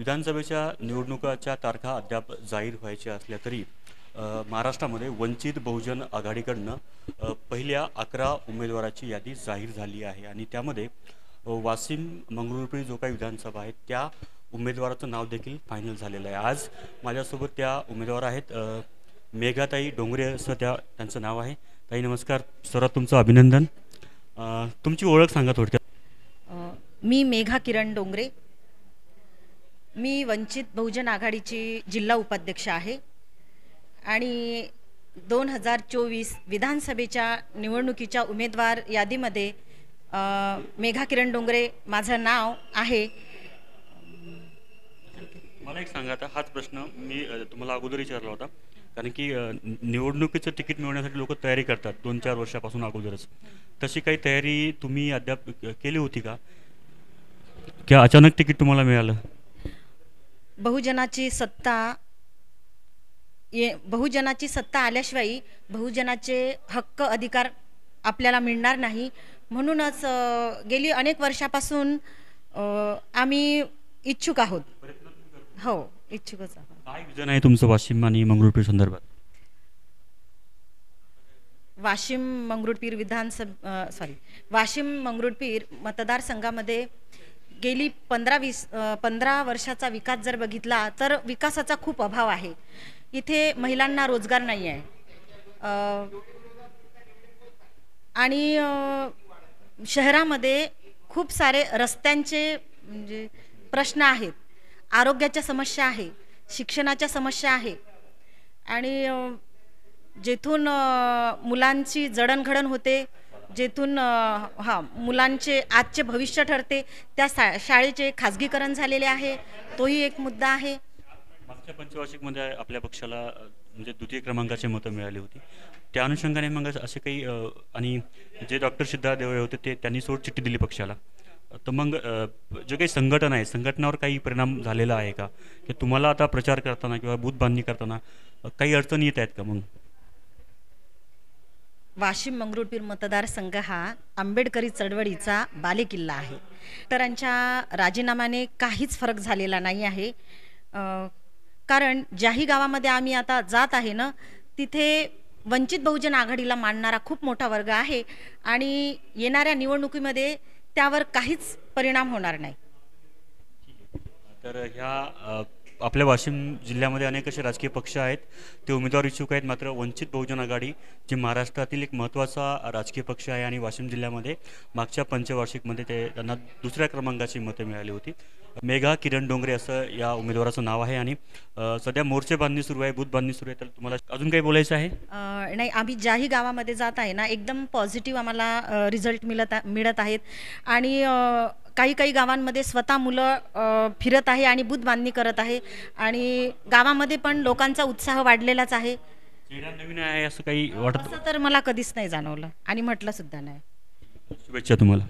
विधानसभेच्या निवडणुकाच्या तारखा अद्याप जाहीर व्हायच्या असल्या तरी महाराष्ट्रामध्ये वंचित बहुजन आघाडीकडनं पहिल्या 11 उमेदवाराची यादी जाहीर झाली आहे आणि त्यामध्ये वाशिम मंगरुळपीर जो काही विधानसभा आहे त्या उमेदवाराचं नाव देखील फायनल झालेलं आहे। आज माझ्यासोबत त्या उमेदवार आहेत मेघाताई डोंगरे असं त्यांचं नाव आहे। ताई नमस्कार, सर्वात तुमचं अभिनंदन। तुमची ओळख सांगा थोडक्यात। मी मेघा किरण डोंगरे, मी वंचित बहुजन आघाडीची जिल्हा उपाध्यक्ष आहे आणि 2024 विधानसभेच्या निवडणुकीच्या उमेदवार यादीमध्ये मेघा किरण डोंगरे माझं नाव आहे। मला एक सांगा, आता हाच प्रश्न मी तुम्हाला अगोदर विचारला होता, कारण की निवडणुकीचं तिकीट मिळवण्यासाठी लोक तयारी करतात 2-4 वर्षापासून अगोदरच। तशी काही तयारी तुम्ही अद्याप केली होती का, की अचानक तिकीट तुम्हाला मिळालं? बहुजनाची सत्ता आल्याशिवाय बहुजनाचे हक्क अधिकार आपल्याला मिळणार नाही, म्हणूनच गेली अनेक वर्षापासून आम्ही इच्छुक आहोत। हो, इच्छुकच आहोत। काय विजन आहे तुमचं वाशिम आणि मंगरुळपीर संदर्भात? वाशिम मंगरुळपीर मतदारसंघामध्ये गेली 15 वर्षाचा विकास जर बघितला तर विकासाचा खूप अभाव आहे। इथे महिलांना रोजगार नाही आहे आणि शहरामध्ये खूप सारे रस्त्यांचे म्हणजे प्रश्न आहेत, आरोग्याच्या समस्या आहे, शिक्षणाच्या समस्या आहे आणि जेथून मुलांची जडणघडण होते, जेथून मुलांचे आजचे भविष्य ठरते, त्या शाळेचे खाजगीकरण झालेले आहे, तोही एक मुद्दा आहे। मागच्या पंचवार्षिकमध्ये आपल्या पक्षाला म्हणजे द्वितीय क्रमांकाची मतं मिळाली होती, त्या अनुषंगाने मग असे काही आणि जे डॉक्टर सिद्धार्थ देवळे होते त्यांनी सोडचिठ्ठी दिली पक्षाला, तर मग जे काही संघटना आहे संघटनावर काही परिणाम झालेला आहे का, की तुम्हाला आता प्रचार करताना किंवा बूथ बांधणी करताना काही अडचणी येत आहेत का? मग वाशिम मंगरुळपीर मतदारसंघ हा आंबेडकरी चळवळीचा बालेकिल्ला आहे। डॉक्टरांच्या राजीनाम्याने काहीच फरक झालेला नाही आहे, कारण ज्याही गावामध्ये आम्ही आता जात आहे ना, तिथे वंचित बहुजन आघाडीला मानणारा खूप मोठा वर्ग आहे आणि येणाऱ्या निवडणुकीमध्ये त्यावर काहीच परिणाम होणार नाही। तर ह्या आपल्या वाशिम जिल्ह्यामध्ये अनेक असे राजकीय पक्ष आहेत, ते उमेदवार इच्छुक आहेत, मात्र वंचित बहुजन आघाडी जी महाराष्ट्रातील एक महत्त्वाचा राजकीय पक्ष आहे आणि वाशिम जिल्ह्यामध्ये मागच्या पंचवार्षिकमध्ये त्यांना दुसऱ्या क्रमांकाची मतं मिळाली होती। मेघा किरण डोंगरे असं या उमेदवाराचं नाव आहे आणि सध्या मोर्चे बांधणी सुरू आहे, बूथ बांधणी सुरू आहे। तर तुम्हाला अजून काही बोलायचं आहे? नाही, आम्ही ज्याही गावामध्ये जात आहे ना, एकदम पॉझिटिव्ह आम्हाला रिझल्ट मिळत आहेत आणि काही गावांमध्ये स्वतः मुलं फिरत आहे आणि बूथ बांधणी करत आहे आणि गावामध्ये पण लोकांचा उत्साह वाढलेलाच आहे। चेहरा नवीन आहे असं काही वाटत तर मला कधीच नाही जाणवलं आणि म्हटलं सुद्धा नाही। शुभेच्छा तुम्हाला।